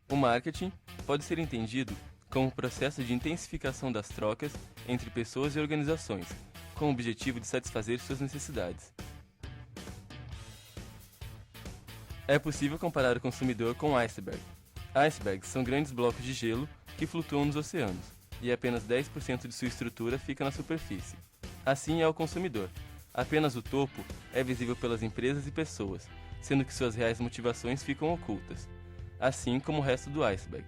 O marketing pode ser entendido como o processo de intensificação das trocas entre pessoas e organizações, com o objetivo de satisfazer suas necessidades. É possível comparar o consumidor com um iceberg. Icebergs são grandes blocos de gelo que flutuam nos oceanos, e apenas 10% de sua estrutura fica na superfície. Assim é o consumidor. Apenas o topo é visível pelas empresas e pessoas, sendo que suas reais motivações ficam ocultas, assim como o resto do iceberg.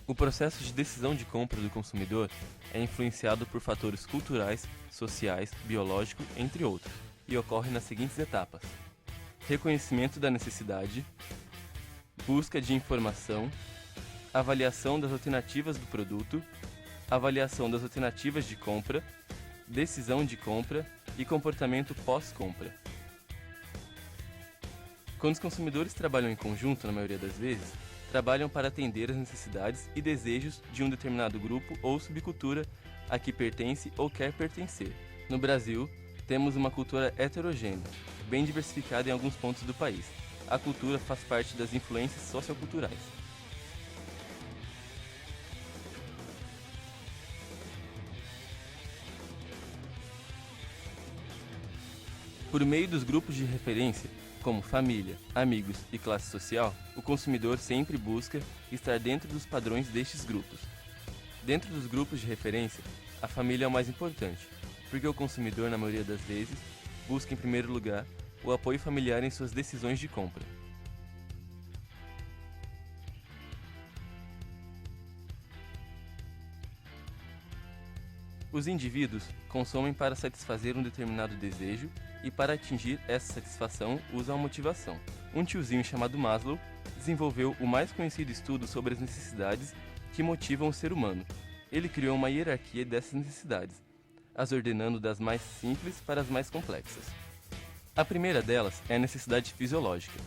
O processo de decisão de compra do consumidor é influenciado por fatores culturais, sociais, biológicos, entre outros, e ocorre nas seguintes etapas: reconhecimento da necessidade, busca de informação, avaliação das alternativas do produto, avaliação das alternativas de compra, decisão de compra e comportamento pós-compra. Quando os consumidores trabalham em conjunto, na maioria das vezes, trabalham para atender as necessidades e desejos de um determinado grupo ou subcultura a que pertence ou quer pertencer. No Brasil, temos uma cultura heterogênea, bem diversificada em alguns pontos do país. A cultura faz parte das influências socioculturais. Por meio dos grupos de referência, como família, amigos e classe social, o consumidor sempre busca estar dentro dos padrões destes grupos. Dentro dos grupos de referência, a família é o mais importante, porque o consumidor, na maioria das vezes, busca em primeiro lugar o apoio familiar em suas decisões de compra. Os indivíduos consomem para satisfazer um determinado desejo e para atingir essa satisfação usam a motivação. Um tiozinho chamado Maslow desenvolveu o mais conhecido estudo sobre as necessidades que motivam o ser humano. Ele criou uma hierarquia dessas necessidades, as ordenando das mais simples para as mais complexas. A primeira delas é a necessidade fisiológica.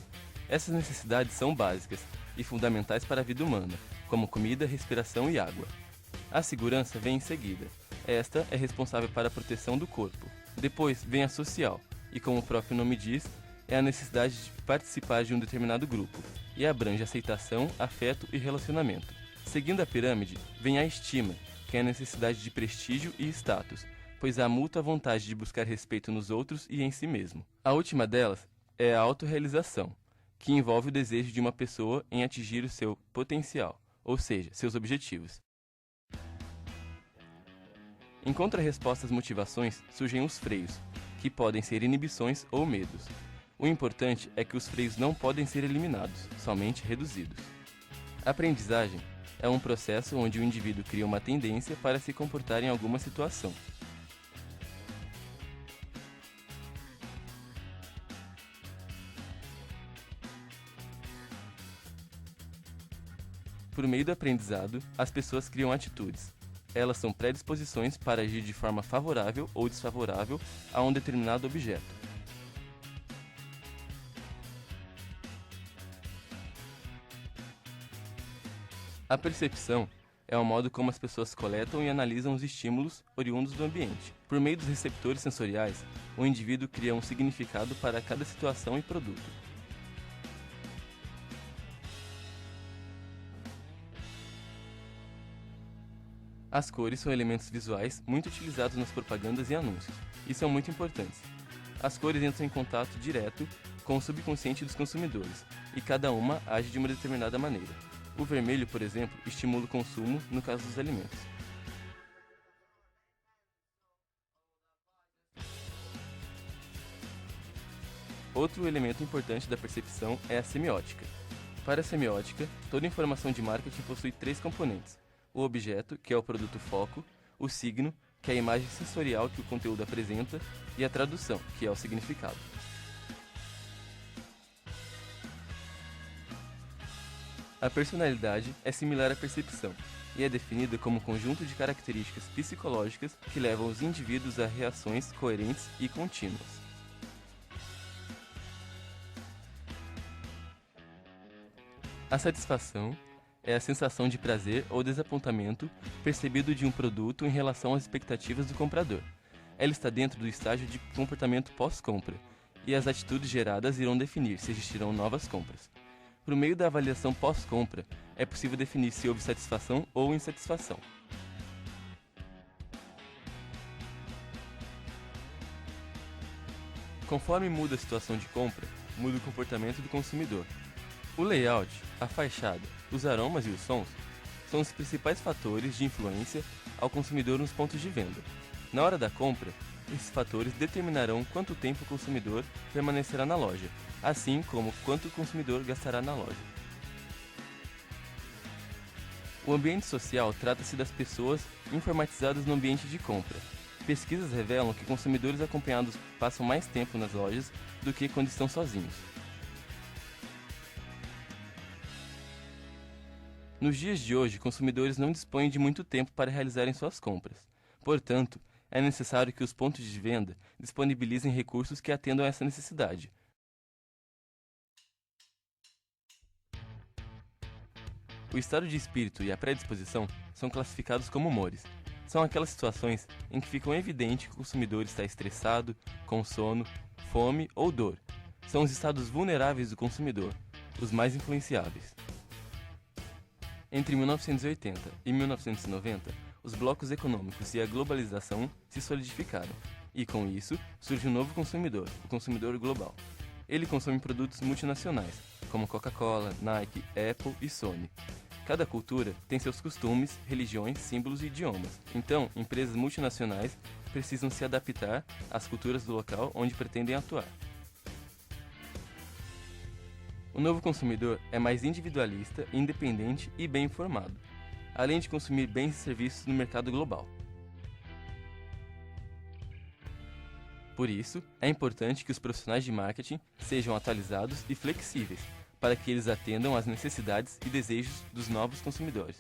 Essas necessidades são básicas e fundamentais para a vida humana, como comida, respiração e água. A segurança vem em seguida. Esta é responsável para a proteção do corpo. Depois vem a social, e como o próprio nome diz, é a necessidade de participar de um determinado grupo, e abrange aceitação, afeto e relacionamento. Seguindo a pirâmide, vem a estima, que é a necessidade de prestígio e status, pois há mútua vontade de buscar respeito nos outros e em si mesmo. A última delas é a autorrealização, que envolve o desejo de uma pessoa em atingir o seu potencial, ou seja, seus objetivos. Em contrarresposta às motivações, surgem os freios, que podem ser inibições ou medos. O importante é que os freios não podem ser eliminados, somente reduzidos. A aprendizagem é um processo onde o indivíduo cria uma tendência para se comportar em alguma situação. Por meio do aprendizado, as pessoas criam atitudes. Elas são predisposições para agir de forma favorável ou desfavorável a um determinado objeto. A percepção é o modo como as pessoas coletam e analisam os estímulos oriundos do ambiente. Por meio dos receptores sensoriais, o indivíduo cria um significado para cada situação e produto. As cores são elementos visuais muito utilizados nas propagandas e anúncios, e são muito importantes. As cores entram em contato direto com o subconsciente dos consumidores, e cada uma age de uma determinada maneira. O vermelho, por exemplo, estimula o consumo no caso dos alimentos. Outro elemento importante da percepção é a semiótica. Para a semiótica, toda informação de marketing possui três componentes: o objeto, que é o produto foco, o signo, que é a imagem sensorial que o conteúdo apresenta, e a tradução, que é o significado. A personalidade é similar à percepção e é definida como um conjunto de características psicológicas que levam os indivíduos a reações coerentes e contínuas. A satisfação é a sensação de prazer ou desapontamento percebido de um produto em relação às expectativas do comprador. ela está dentro do estágio de comportamento pós-compra, e as atitudes geradas irão definir se existirão novas compras. Por meio da avaliação pós-compra, é possível definir se houve satisfação ou insatisfação. Conforme muda a situação de compra, muda o comportamento do consumidor. O layout, a fachada, os aromas e os sons são os principais fatores de influência ao consumidor nos pontos de venda. Na hora da compra, esses fatores determinarão quanto tempo o consumidor permanecerá na loja, assim como quanto o consumidor gastará na loja. O ambiente social trata-se das pessoas informatizadas no ambiente de compra. Pesquisas revelam que consumidores acompanhados passam mais tempo nas lojas do que quando estão sozinhos. Nos dias de hoje, consumidores não dispõem de muito tempo para realizarem suas compras. Portanto, é necessário que os pontos de venda disponibilizem recursos que atendam a essa necessidade. O estado de espírito e a predisposição são classificados como humores. São aquelas situações em que ficam evidente que o consumidor está estressado, com sono, fome ou dor. São os estados vulneráveis do consumidor, os mais influenciáveis. Entre 1980 e 1990, os blocos econômicos e a globalização se solidificaram, e com isso surge um novo consumidor, o consumidor global. Ele consome produtos multinacionais, como Coca-Cola, Nike, Apple e Sony. Cada cultura tem seus costumes, religiões, símbolos e idiomas. Então, empresas multinacionais precisam se adaptar às culturas do local onde pretendem atuar. O novo consumidor é mais individualista, independente e bem informado, além de consumir bens e serviços no mercado global. Por isso, é importante que os profissionais de marketing sejam atualizados e flexíveis, para que eles atendam às necessidades e desejos dos novos consumidores.